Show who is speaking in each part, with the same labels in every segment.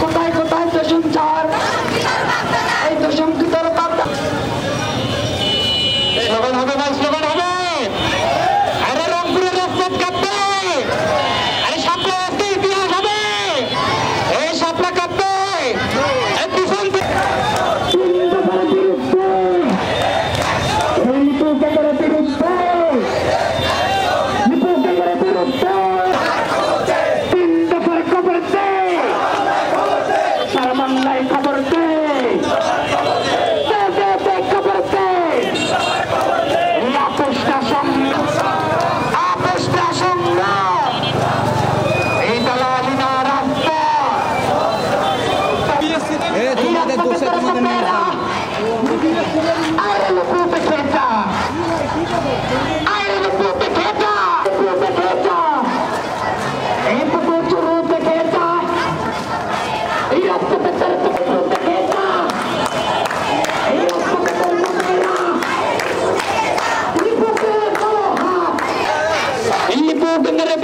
Speaker 1: কোথায় কোথায় দশম চার এই দশম কিতার বার্তা স্লোগান হবে ভাই, স্লোগান হবে। আরে রংপুরের রাজপথ কাঁপবে, আরে শাপলা আজকে ইতিহাস হবে, এই শাপলা কাঁপবে। পিছন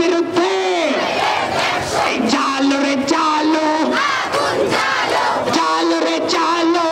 Speaker 1: বিরুদ্ধে চালো রে চালো, চালো রে চালো।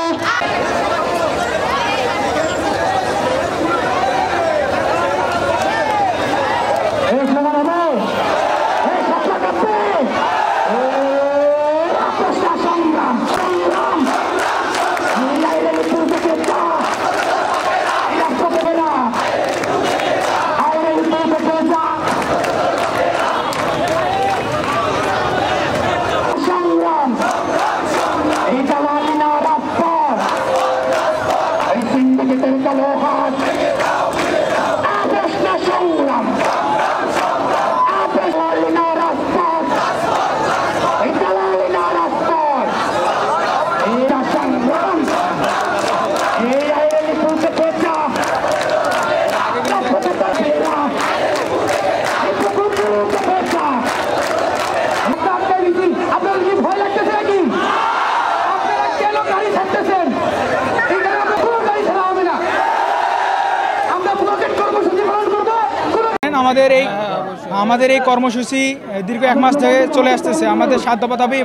Speaker 2: আমাদের এই কর্মসূচি দীর্ঘ 1 মাস ধরে চলে আসতেছে। আমাদের 7 দফা দাবি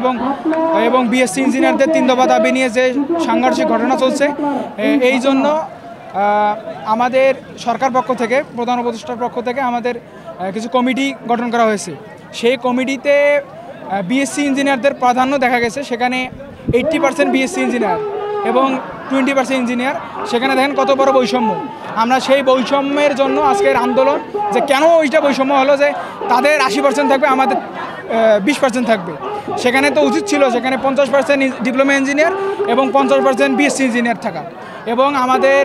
Speaker 2: এবং বিএসসি ইঞ্জিনিয়ারদের 3 দফা দাবি নিয়ে যে সাংঘর্ষিক ঘটনা চলছে, এই জন্য আমাদের সরকার পক্ষ থেকে, প্রধান উপদেষ্টার পক্ষ থেকে আমাদের কিছু কমিটি গঠন করা হয়েছে। সেই কমিটিতে বিএসসি ইঞ্জিনিয়ারদের প্রাধান্য দেখা গেছে। সেখানে 80% বিএসসি ইঞ্জিনিয়ার এবং 20% ইঞ্জিনিয়ার। সেখানে দেখেন কত বড় বৈষম্য। আমরা সেই বৈষম্যের জন্য আজকের আন্দোলন, যে কেন ওইটা বৈষম্য হলো, যে তাদের 80% থাকবে, আমাদের 20% থাকবে। সেখানে তো উচিত ছিল সেখানে 50% ডিপ্লোমা ইঞ্জিনিয়ার এবং 50% বিএসসি ইঞ্জিনিয়ার থাকা। এবং আমাদের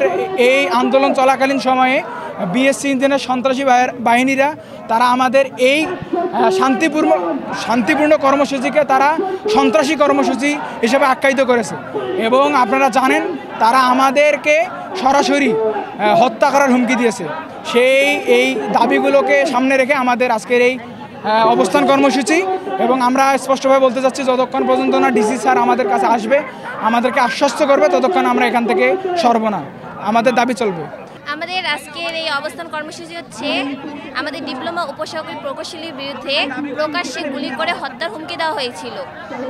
Speaker 2: এই আন্দোলন চলাকালীন সময়ে বিএসসি ইঞ্জিনিয়ার সন্ত্রাসী বাহিনীরা তারা আমাদের এই শান্তিপূর্ণ কর্মসূচিকে তারা সন্ত্রাসী কর্মসূচি হিসেবে আখ্যায়িত করেছে। এবং আপনারা জানেন তারা আমাদেরকে সরাসরি হত্যা করার হুমকি দিয়েছে। এই দাবিগুলোকে সামনে রেখে আমাদের আজকের এই অবস্থান কর্মসূচি। এবং আমরা স্পষ্টভাবে বলতে চাচ্ছি, যতক্ষণ পর্যন্ত না ডিসি স্যার আমাদের কাছে আসবে, আমাদেরকে আশ্বস্ত করবে, ততক্ষণ আমরা এখান থেকে সরব না। আমাদের দাবি চলবে।
Speaker 3: আমাদের আজকের এই অবস্থান কর্মসূচি হচ্ছে আমাদের ডিপ্লোমা উপসহকারী প্রকৌশলীর বিরুদ্ধে প্রকাশ্যে গুলি করে হত্যার হুমকি দেওয়া হয়েছিল।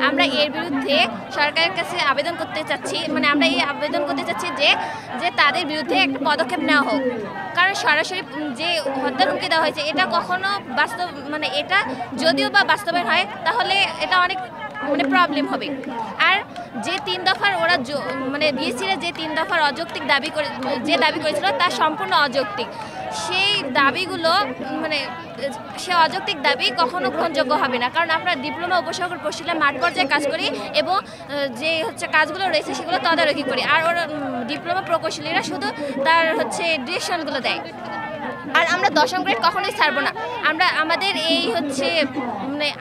Speaker 3: আমরা এর বিরুদ্ধে সরকারের কাছে আবেদন করতে চাচ্ছি, আমরা এই আবেদন করতে চাচ্ছি যে তাদের বিরুদ্ধে একটা পদক্ষেপ নেওয়া হোক। কারণ সরাসরি যে হত্যার হুমকি দেওয়া হয়েছে এটা কখনো বাস্তব, এটা যদিও বা বাস্তবায়ন হয় তাহলে এটা অনেক প্রবলেম হবে। আর যে 3 দফার ওরা বিএসসিরা যে 3 দফার অযৌক্তিক দাবি করেছিল তা সম্পূর্ণ অযৌক্তিক। সেই দাবিগুলো সে অযৌক্তিক দাবি কখনো গ্রহণযোগ্য হবে না। কারণ আমরা ডিপ্লোমা উপসহকারী প্রকৌশলীরা মাঠ পর্যায়ে কাজ করি এবং যে কাজগুলো রয়েছে সেগুলো তদারকি করি। আর ওরা ডিপ্লোমা প্রকৌশলীরা শুধু তার ডিরেকশনগুলো দেয়। আর আমরা 10ম গ্রেড কখনোই ছাড়বো না। আমাদের এই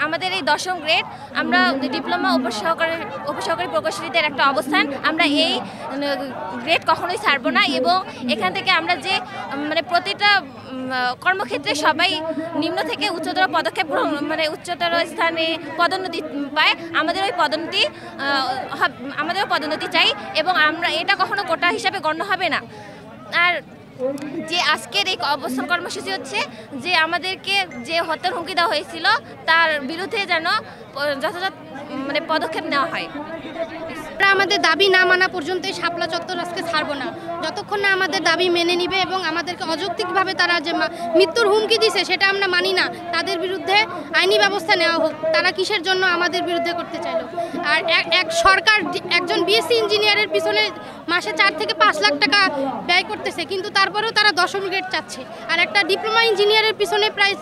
Speaker 3: আমাদের এই 10ম গ্রেড আমরা ডিপ্লোমা উপসহকারী প্রকৌশলীদের একটা অবস্থান, আমরা এই গ্রেড কখনোই ছাড়বো না। এবং এখান থেকে আমরা যে প্রতিটা কর্মক্ষেত্রে সবাই নিম্ন থেকে উচ্চতর পদক্ষেপ উচ্চতর স্থানে পদোন্নতি পায়, আমাদেরও পদোন্নতি চাই। এবং আমরা এটা কখনো কোটা হিসাবে গণ্য হবে না। আর যে আজকের এই অবস্থান কর্মসূচি হচ্ছে যে আমাদেরকে যে হত্যার হুমকি দেওয়া হয়েছিল তার বিরুদ্ধে যেন যথাযথ পদক্ষেপ নেওয়া হয়।
Speaker 4: আমরা আমাদের দাবি না মানা পর্যন্ত এই শাপলা চত্বর আজকে ছাড়বো না, যতক্ষণ না আমাদের দাবি মেনে নিবে এবং আমাদেরকে অযৌক্তিকভাবে তারা যে মৃত্যুর হুমকি দিছে সেটা আমরা মানি না, তাদের বিরুদ্ধে আইনি ব্যবস্থা নেওয়া হোক। তারা কিসের জন্য আমাদের বিরুদ্ধে করতে চাইলো? আর এক সরকার একজন বিএসসি ইঞ্জিনিয়ারের পিছনে মাসে 4 থেকে 5 লাখ টাকা ব্যয় করতেছে, কিন্তু তারপরেও তারা 10ম গ্রেড চাচ্ছে। আর একটা ডিপ্লোমা ইঞ্জিনিয়ারের পিছনে প্রায়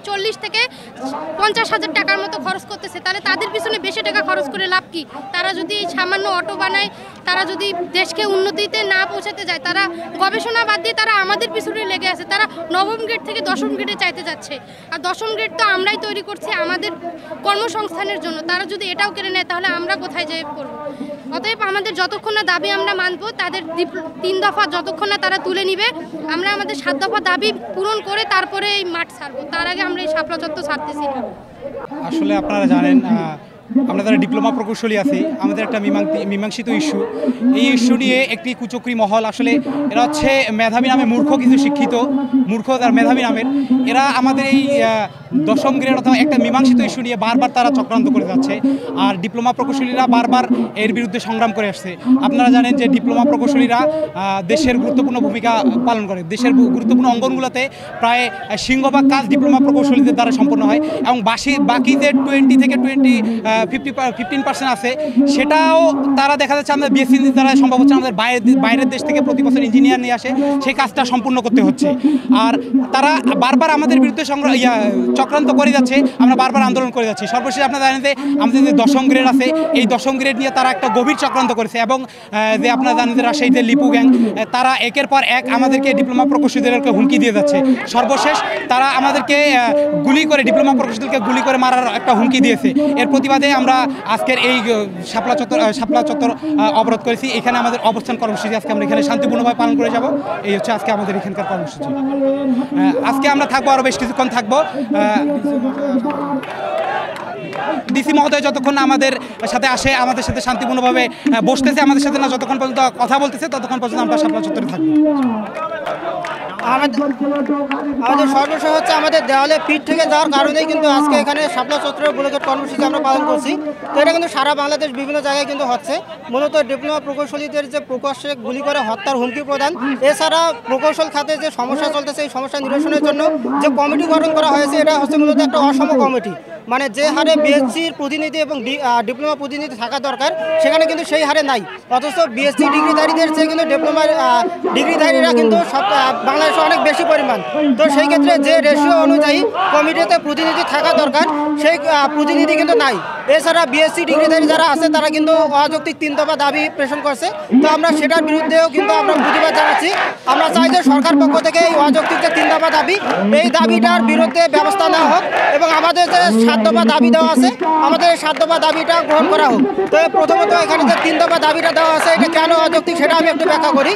Speaker 4: 40 থেকে 50 হাজার টাকার মতো খরচ করতেছে, তাহলে তাদের পিছনে বেশি টাকা খরচ করে লাভ কি? তারা যদি সামান্য অটো বানায়, তারা যদি দেশকে উন্নতিতে না পৌঁছাতে যায়, তারা গবেষণা বাদ দিয়ে তারা আমাদের পিছনে লেগে আছে। তারা 9ম গ্রেড থেকে 10ম গ্রেডে চাইতে যাচ্ছে, আর 10ম গ্রেড তো আমরাই তৈরি করছি আমাদের কর্মসংস্থানের জন্য। তারা যদি এটাও কেড়ে নেয় তাহলে আমরা কোথায় যেয়ে পড়ব? অতএব আমাদের যতক্ষণ না দাবি আমরা মানবো, তাদের 3 দফা যতক্ষণ না তারা তুলে নিবে, আমরা আমাদের 7 দফা দাবি পূরণ করে তারপরে এই মাঠ ছাড়বো। তার আগে আমরা এই শাপলা চত্বর ছাড়তেছি না।
Speaker 5: আসলে আপনারা জানেন আমরা যারা ডিপ্লোমা প্রকৌশলী আছি, আমাদের একটা মীমাংসিত ইস্যু, এই ইস্যু নিয়ে একটি কুচক্রী মহল, আসলে এরা হচ্ছে মেধাবী নামে মূর্খ কিছু শিক্ষিত, মূর্খ আর মেধাবী নামের, এরা আমাদের এই 10ম গ্রেড অথবা একটা মীমাংসিত ইস্যু নিয়ে বারবার তারা চক্রান্ত করে যাচ্ছে। আর ডিপ্লোমা প্রকৌশলীরা বারবার এর বিরুদ্ধে সংগ্রাম করে আসছে। আপনারা জানেন যে ডিপ্লোমা প্রকৌশলীরা দেশের গুরুত্বপূর্ণ ভূমিকা পালন করে, দেশের গুরুত্বপূর্ণ অঙ্গনগুলোতে প্রায় সিংহভাগ কাজ ডিপ্লোমা প্রকৌশলীদের দ্বারা সম্পন্ন হয়, এবং বাকি যে 20 থেকে 15% আছে সেটাও তারা দেখা যাচ্ছে আমাদের বিএসসি দ্বারা সম্ভব হচ্ছে। আমাদের বাইরের দেশ থেকে প্রতি বছর ইঞ্জিনিয়ার নিয়ে আসে, সেই কাজটা সম্পূর্ণ করতে হচ্ছে। আর তারা বারবার আমাদের বিরুদ্ধে চক্রান্ত করে যাচ্ছে, আমরা বারবার আন্দোলন করে যাচ্ছি। সর্বশেষ আপনারা জানেন যে আমাদের যে 10ম গ্রেড আছে, এই 10ম গ্রেড নিয়ে তারা একটা গভীর চক্রান্ত করেছে, এবং যে আপনারা জানেন যে রাজশাহীতে লিপু গ্যাং, তারা একের পর এক আমাদেরকে ডিপ্লোমা প্রকৌশলীদেরকে হুমকি দিয়ে যাচ্ছে। সর্বশেষ তারা আমাদেরকে ডিপ্লোমা প্রকৌশলীদেরকে গুলি করে মারার একটা হুমকি দিয়েছে। এর প্রতিবাদে আমরা আজকের এই শাপলা চত্বর অবরোধ করেছি। এখানে আমাদের অবস্থান কর্মসূচি আজকে আমরা এখানে শান্তিপূর্ণভাবে পালন করে যাব। এই হচ্ছে আজকে আমাদের এখানকার কর্মসূচি। আজকে আমরা থাকবো, আরও বেশ কিছুক্ষণ থাকবো। ডিসি মহোদয় যতক্ষণ আমাদের সাথে আসে, আমাদের সাথে শান্তিপূর্ণভাবে বসতেছে, আমাদের সাথে না যতক্ষণ পর্যন্ত কথা বলতেছে ততক্ষণ পর্যন্ত আমরা শাপলা চত্বরে থাকবো।
Speaker 6: আমাদের সর্বশেষ হচ্ছে আমাদের দেওয়ালে পিঠ থেকে যাওয়ার কারণেই কিন্তু আজকে এখানে শাপলা চত্বরের বুলেটের কর্মসূচি আমরা পালন করছি। তো এটা কিন্তু সারা বাংলাদেশ বিভিন্ন জায়গায় কিন্তু হচ্ছে। মূলত ডিপ্লোমা প্রকৌশলীদের যে প্রকাশ্যে গুলি করে হত্যার হুমকি প্রদান, এছাড়া প্রকৌশল খাতে যে সমস্যা চলতেছে এই সমস্যা নিরসনের জন্য যে কমিটি গঠন করা হয়েছে, এটা হচ্ছে মূলত একটা অসম কমিটি। মানে যে হারে বিএসসির প্রতিনিধি এবং ডিপ্লোমা প্রতিনিধি থাকা দরকার সেখানে কিন্তু সেই হারে নাই, অথচ বিএসসি ডিগ্রিধারীদের চেয়ে কিন্তু ডিপ্লোমার ডিগ্রিধারীরা কিন্তু সব বাংলাদেশে অনেক বেশি পরিমাণ। তো সেই ক্ষেত্রে যে রেশিও অনুযায়ী কমিটিতে প্রতিনিধি থাকা দরকার সেই প্রতিনিধি কিন্তু নাই। এছাড়া বিএসসি ডিগ্রিধারী যারা আছে তারা কিন্তু অযৌক্তিক 3 দফা দাবি প্রেষণ করছে। তো আমরা সেটার বিরুদ্ধেও কিন্তু আমরা প্রতিবাদ জানাচ্ছি। আমরা চাই যে সরকার পক্ষ থেকে এই অযৌক্তিক যে 3 দফা দাবি, এই দাবিটার বিরুদ্ধে ব্যবস্থা নেওয়া হোক, এবং আমাদের যে 7 দফা দাবি দেওয়া আছে আমাদের 7 দফা দাবিটা গ্রহণ করা হোক। তো প্রথমত এখানে যে 3 দফা দাবিটা দেওয়া আছে এটা কেন অযৌক্তিক সেটা আমি একটু ব্যাখ্যা করি।